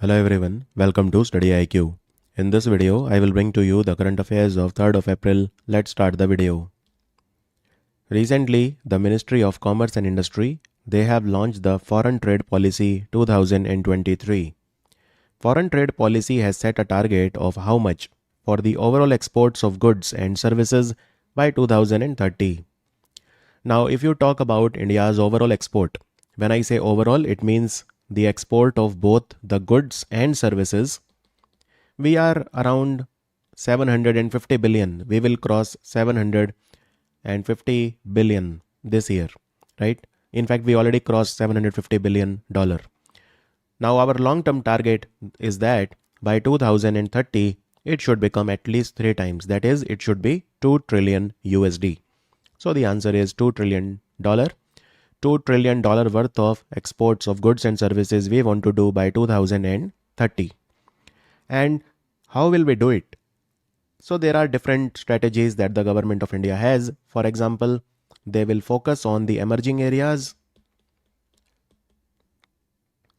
Hello everyone, welcome to Study IQ. In this video, I will bring to you the current affairs of 3rd of April. Let's start the video. Recently, the Ministry of Commerce and Industry, they have launched the Foreign Trade Policy 2023. Foreign trade policy has set a target of how much for the overall exports of goods and services by 2030. Now, if you talk about India's overall export, when I say overall, it means the export of both the goods and services. We are around 750 billion. We will cross 750 billion this year, right? In fact, we already crossed $750 billion. Now, our long term target is that by 2030, it should become at least 3 times. That is, it should be 2 trillion USD. So the answer is $2 trillion. $2 trillion worth of exports of goods and services we want to do by 2030. And how will we do it? So there are different strategies that the government of India has. For example, they will focus on the emerging areas.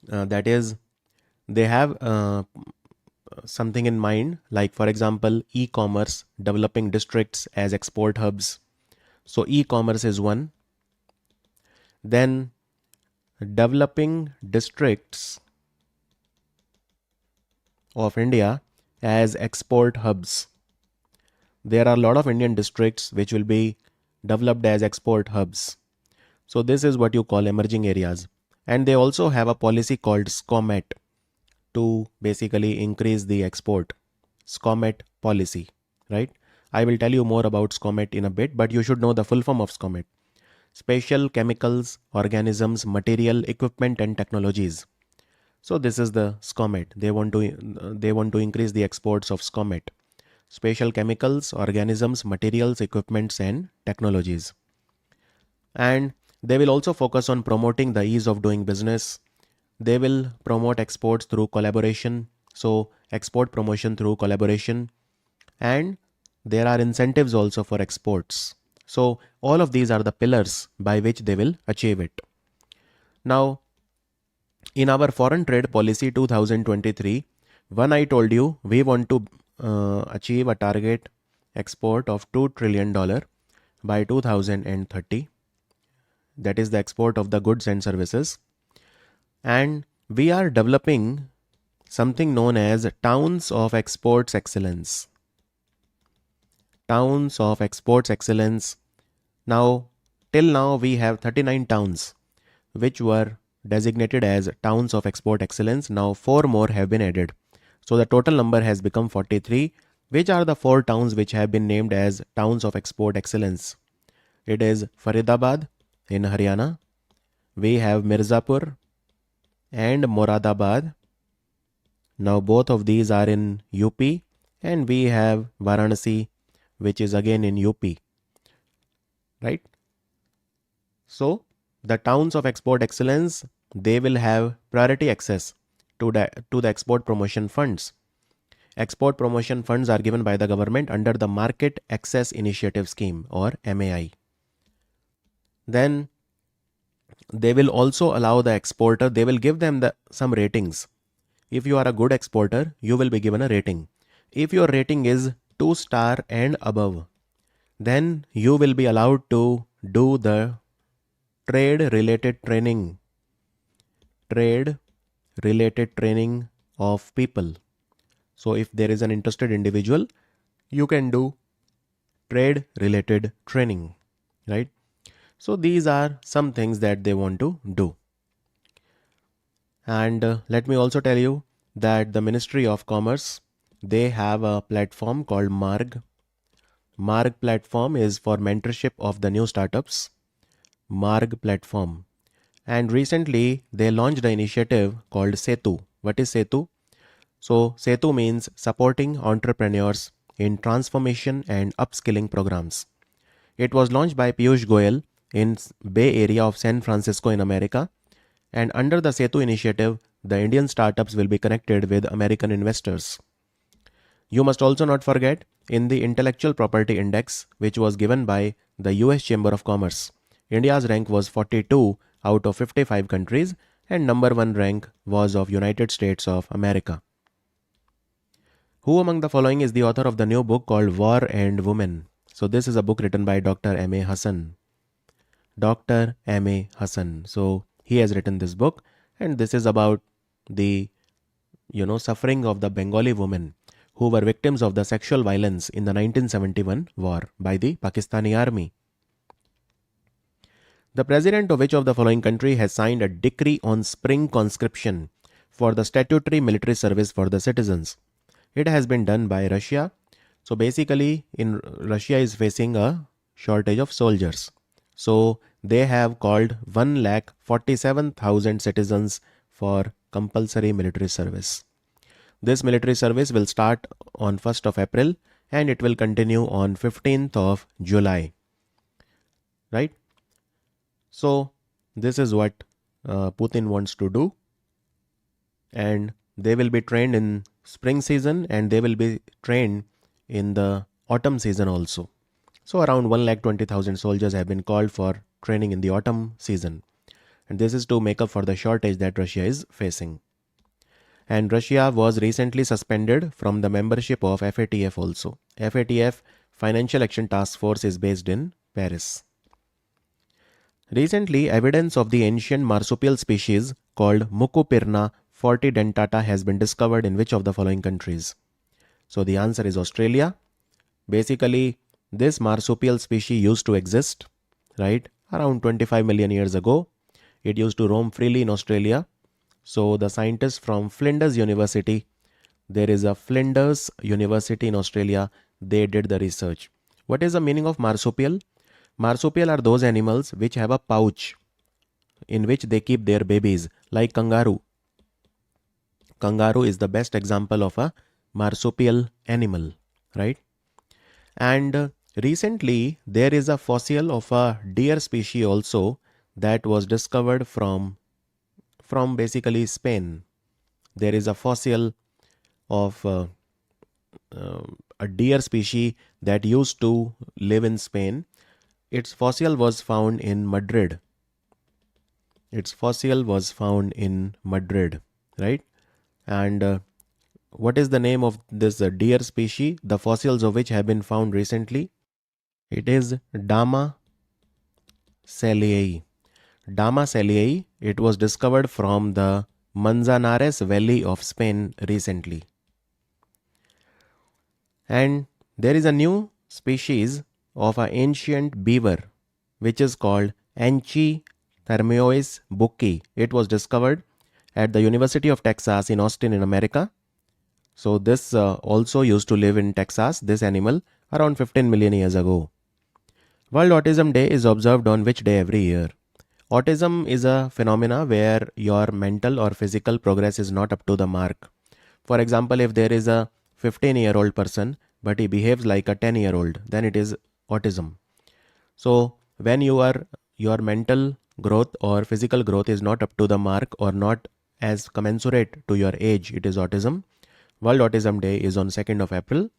That is, they have something in mind, like for example, e-commerce, developing districts as export hubs. So e-commerce is one. Then developing districts of India as export hubs. There are a lot of Indian districts which will be developed as export hubs. So this is what you call emerging areas. And they also have a policy called SCOMET to basically increase the export. SCOMET policy, right? I will tell you more about SCOMET in a bit, but you should know the full form of SCOMET. Special chemicals, organisms, material, equipment and technologies. So this is the SCOMET. They want to increase the exports of SCOMET. Special chemicals, organisms, materials, equipments and technologies. And they will also focus on promoting the ease of doing business. They will promote exports through collaboration. So export promotion through collaboration. And there are incentives also for exports. So all of these are the pillars by which they will achieve it. Now, in our foreign trade policy 2023, when I told you we want to achieve a target export of $2 trillion by 2030. That is the export of the goods and services. And we are developing something known as towns of exports excellence. Towns of exports excellence. Now, till now we have 39 towns which were designated as towns of export excellence. Now 4 more have been added. So the total number has become 43. Which are the 4 towns which have been named as towns of export excellence? It is Faridabad in Haryana. We have Mirzapur and Moradabad. Now both of these are in UP, and we have Varanasi, which is again in UP. Right? So the towns of export excellence, they will have priority access to the export promotion funds. Export promotion funds are given by the government under the Market Access Initiative Scheme or MAI. Then they will also allow the exporter, they will give them some ratings. If you are a good exporter, you will be given a rating. If your rating is 2-star and above, then you will be allowed to do the trade related training of people. So if there is an interested individual, you can do trade related training, right? So these are some things that they want to do. And let me also tell you that the Ministry of Commerce, they have a platform called Marg. Marg platform is for mentorship of the new startups. Marg platform. And recently they launched an initiative called Setu. What is Setu? So Setu means supporting entrepreneurs in transformation and upskilling programs. It was launched by Piyush Goyal in Bay Area of San Francisco in America. And under the Setu initiative, the Indian startups will be connected with American investors. You must also not forget, in the Intellectual Property Index, which was given by the US Chamber of Commerce, India's rank was 42 out of 55 countries, and number 1 rank was of United States of America. Who among the following is the author of the new book called War and Women? So this is a book written by Dr. M.A. Hassan. Dr. M.A. Hassan. So he has written this book, and this is about the suffering of the Bengali women who were victims of the sexual violence in the 1971 war by the Pakistani army. The president of which of the following country has signed a decree on spring conscription for the statutory military service for the citizens? It has been done by Russia. So basically, Russia is facing a shortage of soldiers. So they have called 1,47,000 citizens for compulsory military service. This military service will start on 1st of April and it will continue on 15th of July. Right? So this is what Putin wants to do. And they will be trained in spring season and they will be trained in the autumn season also. So around 1,20,000 soldiers have been called for training in the autumn season. And this is to make up for the shortage that Russia is facing. And Russia was recently suspended from the membership of FATF also. FATF, Financial Action Task Force, is based in Paris. Recently, evidence of the ancient marsupial species called Mucopirna fortidentata has been discovered in which of the following countries? So the answer is Australia. Basically, this marsupial species used to exist, right, around 25 million years ago. It used to roam freely in Australia. So the scientists from Flinders University, there is a Flinders University in Australia, they did the research. What is the meaning of marsupial? Marsupial are those animals which have a pouch in which they keep their babies, like kangaroo. Kangaroo is the best example of a marsupial animal, right? And recently there is a fossil of a deer species also that was discovered from basically Spain. There is a fossil of a deer species that used to live in Spain. Its fossil was found in Madrid. Right? And what is the name of this deer species, the fossils of which have been found recently? It is Dama celiae. Dama celiae, it was discovered from the Manzanares Valley of Spain recently. And there is a new species of an ancient beaver which is called Anchithermois bucki. It was discovered at the University of Texas in Austin in America. So this also used to live in Texas, this animal, around 15 million years ago. World Autism Day is observed on which day every year? Autism is a phenomena where your mental or physical progress is not up to the mark. For example, if there is a 15-year-old person but he behaves like a 10-year-old, then it is autism. So when your mental growth or physical growth is not up to the mark or not as commensurate to your age, it is autism. World Autism Day is on 2nd of April,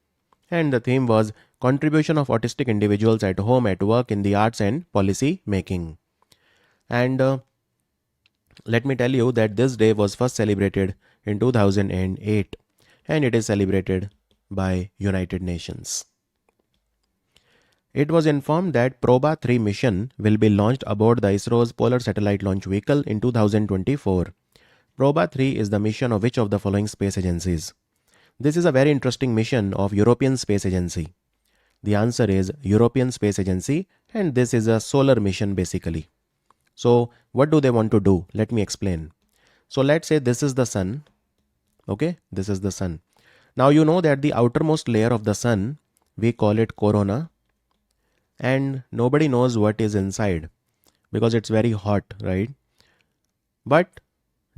and the theme was contribution of autistic individuals at home, at work, in the arts and policy making. And let me tell you that this day was first celebrated in 2008 and it is celebrated by United Nations. It was informed that Proba 3 mission will be launched aboard the ISRO's Polar Satellite Launch Vehicle in 2024. Proba 3 is the mission of which of the following space agencies? This is a very interesting mission of European Space Agency. The answer is European Space Agency, and this is a solar mission basically. So what do they want to do? Let me explain. So let's say this is the sun. Okay, this is the sun. Now you know that the outermost layer of the sun, we call it corona, and nobody knows what is inside because it's very hot, right? But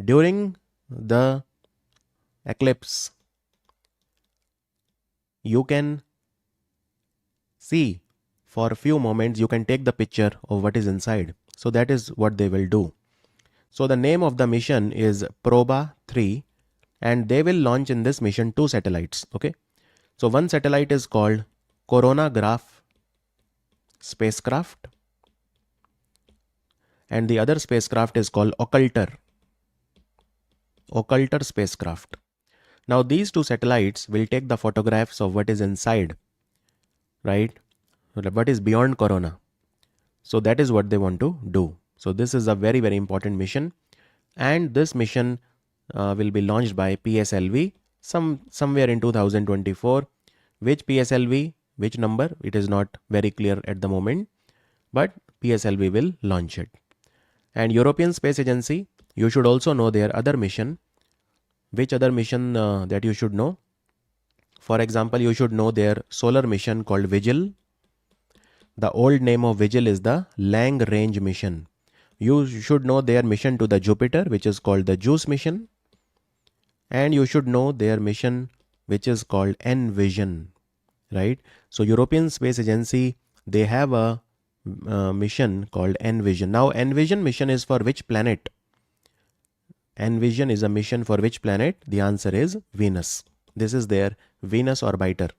during the eclipse, you can see for a few moments, you can take the picture of what is inside. So that is what they will do. So the name of the mission is Proba 3 and they will launch in this mission 2 satellites. Okay. So one satellite is called Coronagraph spacecraft and the other spacecraft is called Occulter. occulter spacecraft. Now these two satellites will take the photographs of what is inside, right? What is beyond corona. So that is what they want to do. So this is a very, very important mission. And this mission will be launched by PSLV somewhere in 2024. Which PSLV, which number, it is not very clear at the moment, but PSLV will launch it. And European Space Agency, you should also know their other mission. Which other mission that you should know? For example, you should know their solar mission called Vigil. The old name of Vigil is the Lang Range mission. You should know their mission to the Jupiter, which is called the JUICE mission. And you should know their mission, which is called Envision, right? So European Space Agency, they have a mission called Envision. Now Envision mission is for which planet? Envision is a mission for which planet? The answer is Venus. This is their Venus orbiter.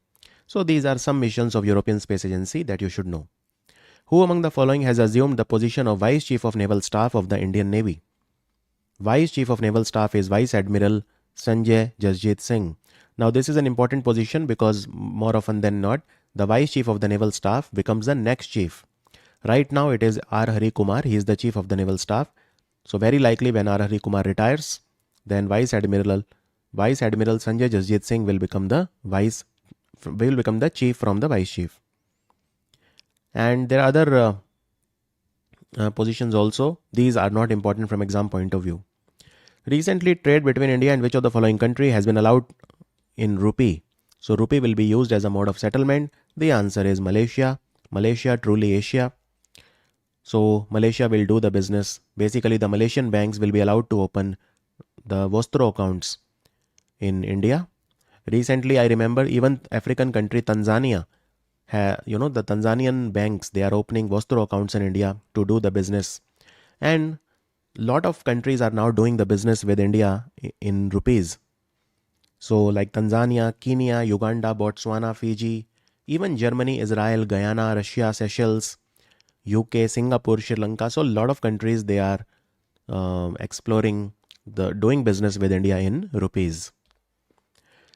So these are some missions of European Space Agency that you should know. Who among the following has assumed the position of Vice Chief of Naval Staff of the Indian Navy? Vice Chief of Naval Staff is Vice Admiral Sanjay Jasjit Singh. Now this is an important position because more often than not, the Vice Chief of the Naval Staff becomes the next chief. Right now it is R. Hari Kumar, he is the Chief of the Naval Staff. So very likely when R. Hari Kumar retires, then Vice Admiral Sanjay Jasjit Singh will become the chief from the Vice Chief. And there are other positions also. These are not important from exam point of view. Recently, trade between India and which of the following country has been allowed in rupee? So rupee will be used as a mode of settlement. The answer is Malaysia. Malaysia, truly Asia. So Malaysia will do the business. Basically, the Malaysian banks will be allowed to open the Vostro accounts in India. Recently, I remember even African country Tanzania, the Tanzanian banks, they are opening Vostro accounts in India to do the business. And lot of countries are now doing the business with India in rupees. So like Tanzania, Kenya, Uganda, Botswana, Fiji, even Germany, Israel, Guyana, Russia, Seychelles, UK, Singapore, Sri Lanka. So a lot of countries, they are exploring doing business with India in rupees.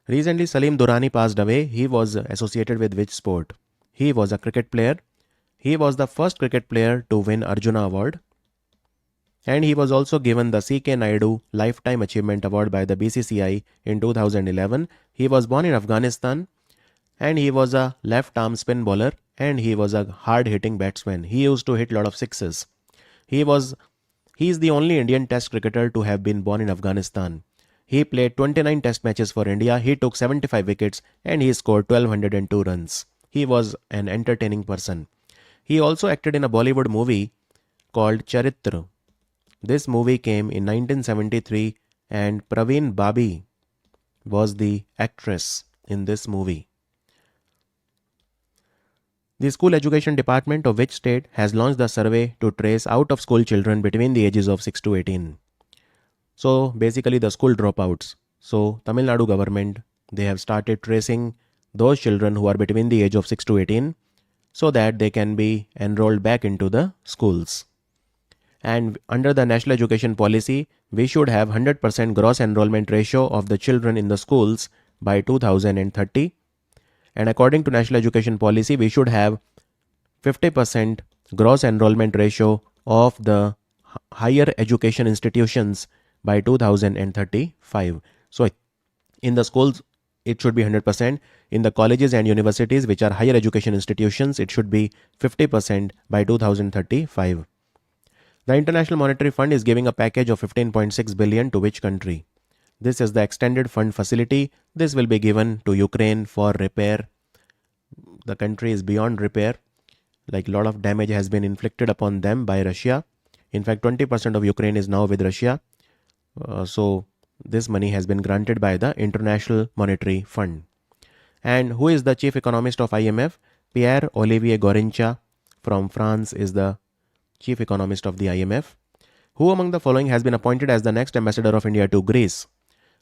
Recently, Salim Durrani passed away. He was associated with which sport? He was a cricket player. He was the first cricket player to win Arjuna Award. And he was also given the C.K. Naidu Lifetime Achievement Award by the BCCI in 2011. He was born in Afghanistan and he was a left-arm spin bowler and he was a hard-hitting batsman. He used to hit a lot of sixes. He is the only Indian Test cricketer to have been born in Afghanistan. He played 29 Test matches for India. He took 75 wickets and he scored 1202 runs. He was an entertaining person. He also acted in a Bollywood movie called Charitra. This movie came in 1973 and Praveen Babi was the actress in this movie. The School Education Department of which state has launched the survey to trace out of school children between the ages of 6 to 18? So basically the school dropouts. So Tamil Nadu government, they have started tracing those children who are between the age of 6 to 18 so that they can be enrolled back into the schools. And under the National Education Policy, we should have 100% gross enrollment ratio of the children in the schools by 2030. And according to National Education Policy, we should have 50% gross enrollment ratio of the higher education institutions by 2035. So in the schools, it should be 100%. In the colleges and universities, which are higher education institutions, it should be 50% by 2035. The International Monetary Fund is giving a package of 15.6 billion to which country? This is the extended fund facility. This will be given to Ukraine for repair. The country is beyond repair. Like a lot of damage has been inflicted upon them by Russia. In fact, 20% of Ukraine is now with Russia. So this money has been granted by the International Monetary Fund. And who is the chief economist of IMF? Pierre-Olivier Gorincha from France is the chief economist of the IMF. Who among the following has been appointed as the next ambassador of India to Greece?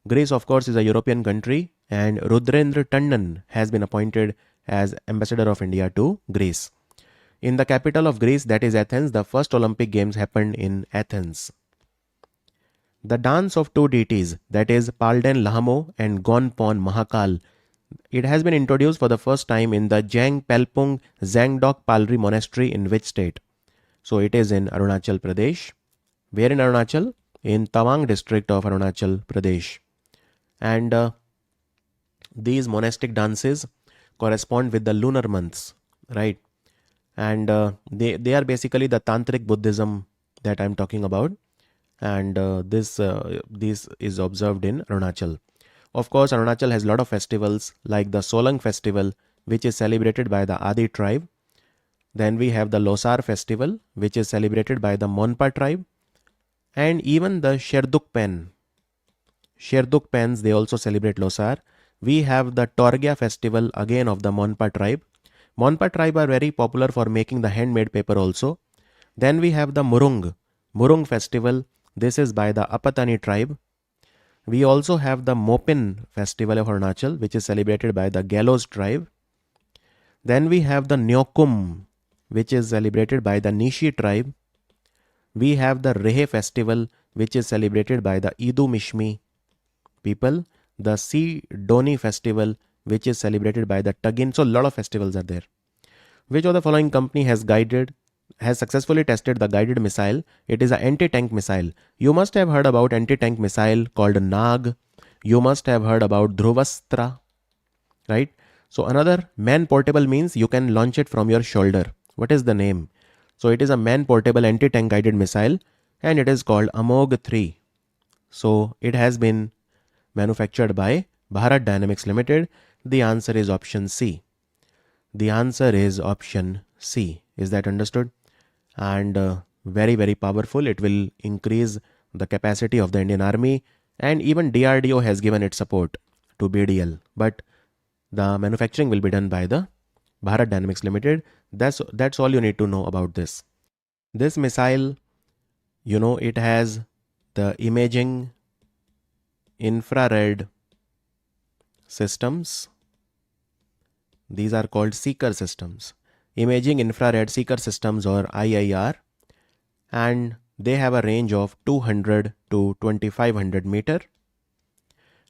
Greece, of course, is a European country, and Rudrendra Tandon has been appointed as ambassador of India to Greece. In the capital of Greece, that is Athens, the first Olympic Games happened in Athens. The dance of two deities, that is Palden Lahamo and Gonpon Mahakal, it has been introduced for the first time in the Jang Pelpung Zangdok Palri Monastery in which state? So it is in Arunachal Pradesh. Where in Arunachal? In Tawang district of Arunachal Pradesh. And these monastic dances correspond with the lunar months, right? And they are basically the tantric Buddhism that I'm talking about. And this is observed in Arunachal. Of course, Arunachal has a lot of festivals like the Solang festival, which is celebrated by the Adi tribe. Then we have the Losar festival, which is celebrated by the Monpa tribe, and even the Sherdukpens, they also celebrate Losar. We have the Torgya festival again of the Monpa tribe. Monpa tribe are very popular for making the handmade paper also. Then we have the Murung festival. This is by the Apatani tribe. We also have the Mopin festival of Arunachal, which is celebrated by the Gallows tribe. Then we have the Nyokum, which is celebrated by the Nishi tribe. We have the Rehe festival, which is celebrated by the Idu Mishmi people. The Si Doni festival, which is celebrated by the Tagin. So a lot of festivals are there. Which of the following company has successfully tested the guided missile? It is an anti-tank missile. You must have heard about anti-tank missile called Nag. You must have heard about Dhruvastra, right? So another man-portable means you can launch it from your shoulder. What is the name? So it is a man-portable anti-tank guided missile and it is called Amog 3. So it has been manufactured by Bharat Dynamics Limited. The answer is option C. The answer is option C. Is that understood? And very, very powerful. It will increase the capacity of the Indian Army, and even DRDO has given its support to BDL. But the manufacturing will be done by the Bharat Dynamics Limited. That's all you need to know about this. This missile, it has the imaging infrared systems. These are called seeker systems. Imaging infrared seeker systems, or IIR, and they have a range of 200 to 2500 meter.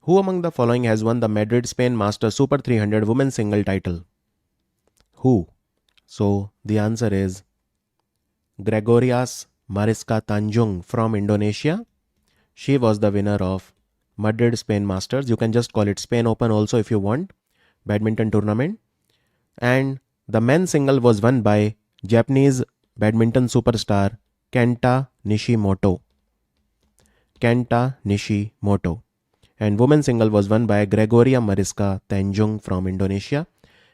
Who among the following has won the Madrid Spain Master Super 300 Women's Single title? Who? So the answer is Gregorias Mariska Tanjung from Indonesia. She was the winner of Madrid Spain Masters. You can just call it Spain Open also if you want. Badminton tournament. And the men's single was won by Japanese badminton superstar Kenta Nishimoto. And women's single was won by Gregoria Mariska Tanjung from Indonesia.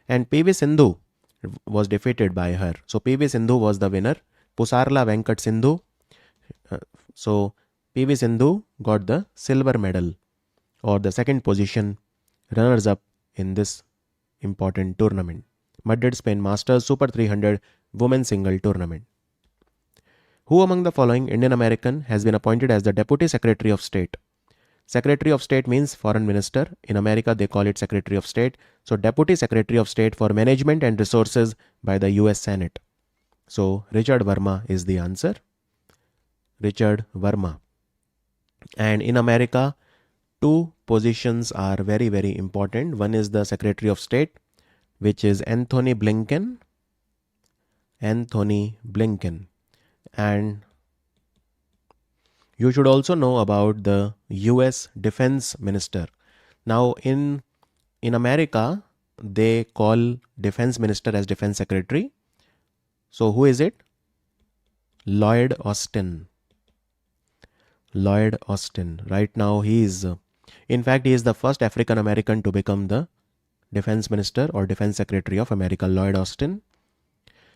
And PV Sindhu was defeated by her. So PV Sindhu was the winner. Pusarla Venkat Sindhu. So PV Sindhu got the silver medal, or the second position, runners up in this important tournament. Madrid Spain Masters Super 300 Women's Single Tournament. Who among the following Indian American has been appointed as the Deputy Secretary of State? Secretary of State means Foreign Minister. In America, they call it Secretary of State. So Deputy Secretary of State for Management and Resources by the US Senate. So Richard Verma is the answer. Richard Verma. And in America, two positions are very, very important. One is the Secretary of State, which is Anthony Blinken. And you should also know about the US Defense Minister. Now in America, they call Defense Minister as Defense Secretary. So who is it? Lloyd Austin. Right now he is the first African American to become the Defense Minister or Defense Secretary of America, Lloyd Austin.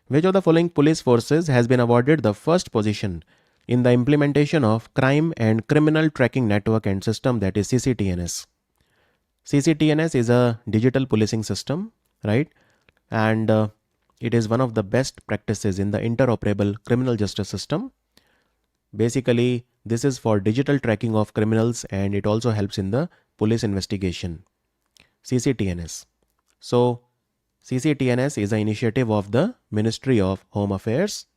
Which of the following police forces has been awarded the first position in the implementation of Crime and Criminal Tracking Network and System, that is CCTNS? CCTNS is a digital policing system, right? And it is one of the best practices in the interoperable criminal justice system. Basically, this is for digital tracking of criminals, and it also helps in the police investigation. CCTNS. So CCTNS is an initiative of the Ministry of Home Affairs,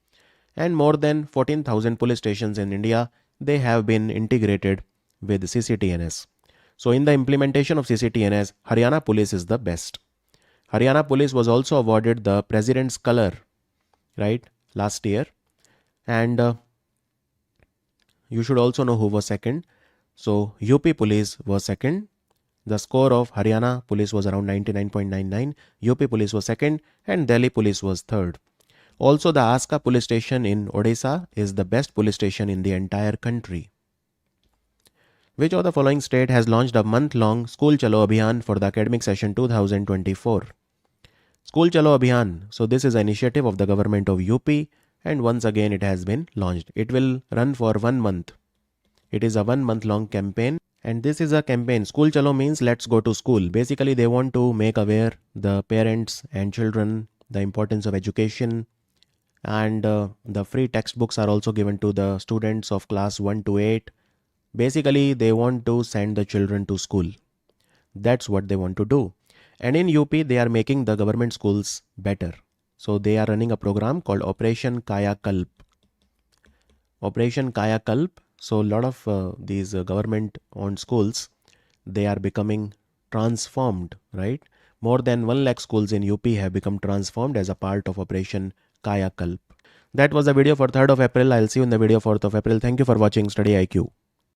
and more than 14,000 police stations in India, they have been integrated with CCTNS. So in the implementation of CCTNS, Haryana Police is the best. Haryana Police was also awarded the President's Color, right, last year. And you should also know who was second. So UP Police was second. The score of Haryana Police was around 99.99. UP Police was second and Delhi Police was third. Also, the Aska police station in Odisha is the best police station in the entire country. Which of the following state has launched a month-long School Chalo Abhiyan for the academic session 2024? School Chalo Abhiyan. So this is an initiative of the government of UP, and once again it has been launched. It will run for 1 month. It is a 1 month long campaign, and this is a campaign. School Chalo means let's go to school. Basically, they want to make aware the parents and children the importance of education, and the free textbooks are also given to the students of class 1 to 8. Basically, they want to send the children to school. That's what they want to do. And in UP, they are making the government schools better. So they are running a program called Operation Kaya Kalp. Operation Kaya Kalp. So a lot of these government-owned schools, they are becoming transformed, right? More than 1 lakh schools in UP have become transformed as a part of Operation Kaya Kalp. That was the video for 3rd of April. I'll see you in the video 4th of April. Thank you for watching Study IQ.